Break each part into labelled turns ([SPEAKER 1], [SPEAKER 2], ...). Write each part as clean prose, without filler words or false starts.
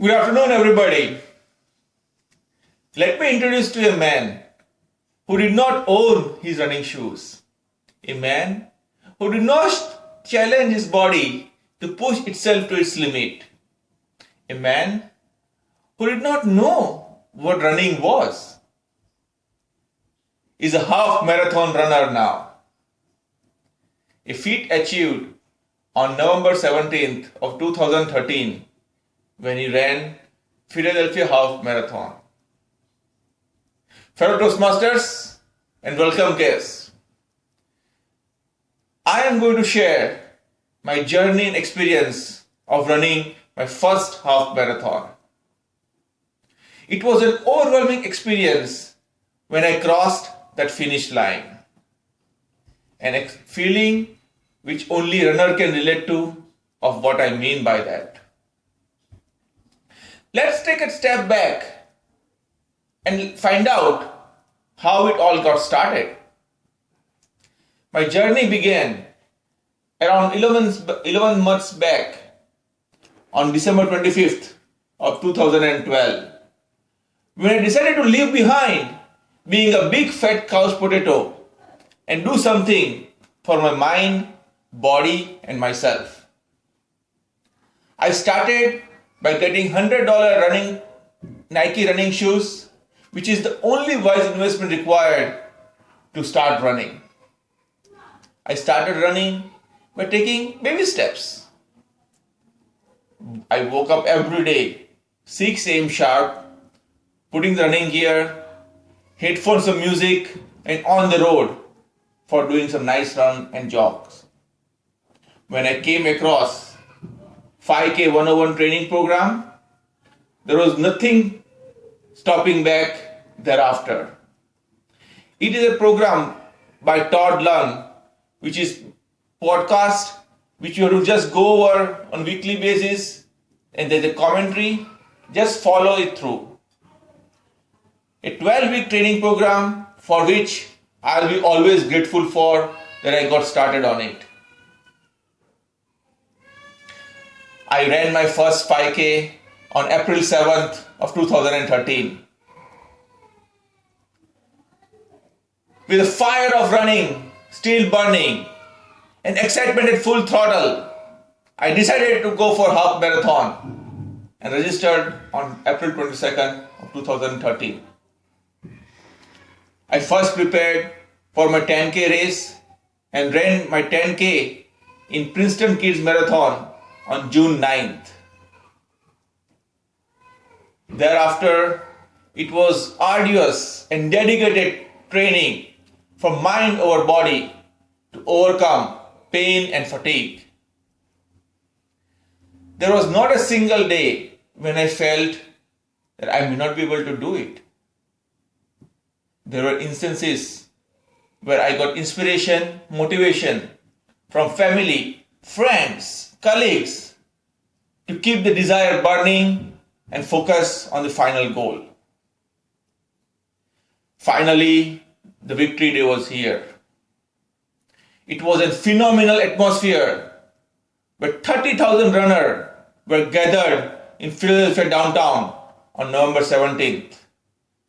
[SPEAKER 1] Good afternoon, everybody. Let me introduce to you a man who did not own his running shoes. A man who did not challenge his body to push itself to its limit. A man who did not know what running was. Is a half marathon runner now. A feat achieved on November 17th of 2013 when he ran Philadelphia Half Marathon. Fellow Toastmasters and welcome guests, I am going to share my journey and experience of running my first half marathon. It was an overwhelming experience when I crossed that finish line. An feeling which only runner can relate to of what I mean by that. Let's take a step back and find out how it all got started. My journey began around 11 months back on December 25th of 2012 when I decided to leave behind being a big fat couch potato and do something for my mind, body and myself. I started by getting $100 Nike running shoes, which is the only wise investment required to start running. I started running by taking baby steps. I woke up every day, 6 a.m. sharp, putting the running gear, headphones of music, and on the road for doing some nice run and jogs. When I came across 5K 101 training program, there was nothing stopping back thereafter. It is a program by Todd Lund, which is podcast which you have to just go over on weekly basis and there's a commentary, just follow it through. A 12-week training program for which I'll be always grateful for that I got started on it. I ran my first 5K on April 7th of 2013. With the fire of running still burning and excitement at full throttle, I decided to go for half marathon and registered on April 22nd of 2013. I first prepared for my 10K race and ran my 10K in Princeton Kids Marathon on June 9th. Thereafter, it was arduous and dedicated training from mind over body to overcome pain and fatigue. There was not a single day when I felt that I may not be able to do it. There were instances where I got inspiration, motivation from family, friends, colleagues to keep the desire burning and focus on the final goal. Finally, the victory day was here. It was a phenomenal atmosphere where 30,000 runners were gathered in Philadelphia downtown on November 17th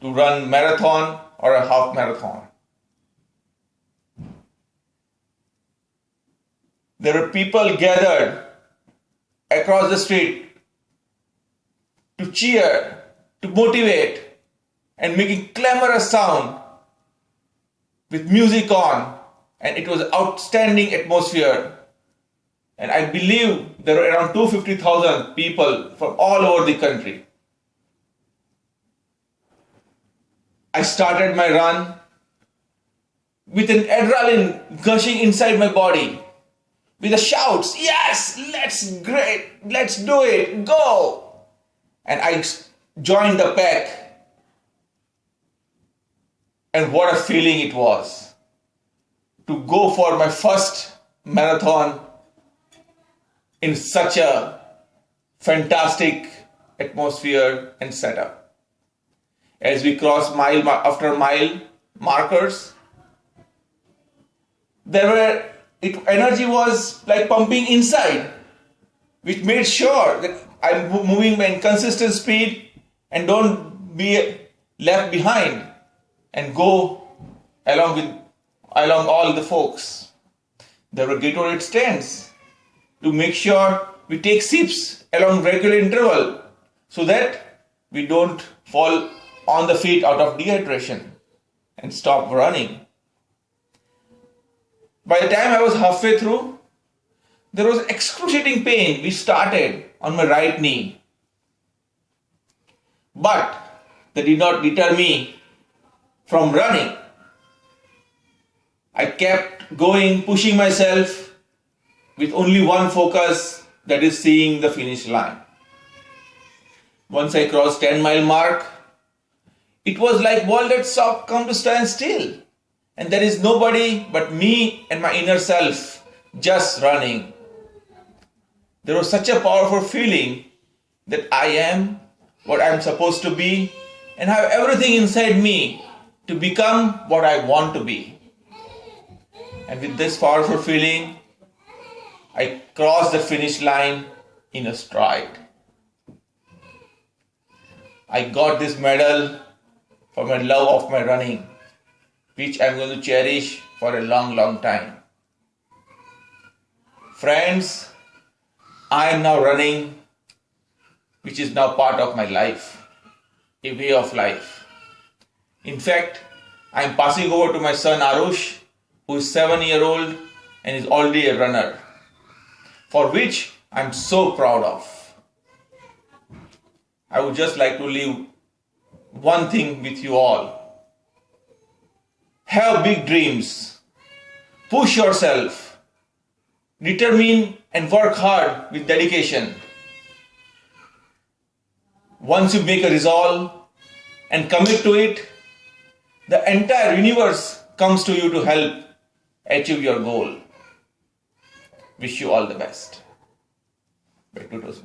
[SPEAKER 1] to run marathon or a half marathon. There were people gathered across the street to cheer, to motivate, and making clamorous sound with music on, and it was an outstanding atmosphere. And I believe there were around 250,000 people from all over the country. I started my run with an adrenaline gushing inside my body, with the shouts, yes, let's do it, go. And I joined the pack. And what a feeling it was to go for my first marathon in such a fantastic atmosphere and setup. As we crossed mile after mile markers, energy was like pumping inside, which made sure that I'm moving in consistent speed and don't be left behind and go along all the folks. There were Gatorade stands to make sure we take sips along regular interval so that we don't fall on the feet out of dehydration and stop running. By the time I was halfway through, there was excruciating pain which started on my right knee. But that did not deter me from running. I kept going, pushing myself with only one focus, that is seeing the finish line. Once I crossed 10-mile mark, it was like world had come to stand still. And there is nobody but me and my inner self just running. There was such a powerful feeling that I am what I am supposed to be and have everything inside me to become what I want to be. And with this powerful feeling, I crossed the finish line in a stride. I got this medal for my love of my running, which I'm going to cherish for a long, long time. Friends, I am now running, which is now part of my life, a way of life. In fact, I am passing over to my son Arush, who is 7-year-old and is already a runner, for which I am so proud of. I would just like to leave one thing with you all. Have big dreams. Push yourself. Determine and work hard with dedication. Once you make a resolve and commit to it, the entire universe comes to you to help achieve your goal. Wish you all the best. Back to those.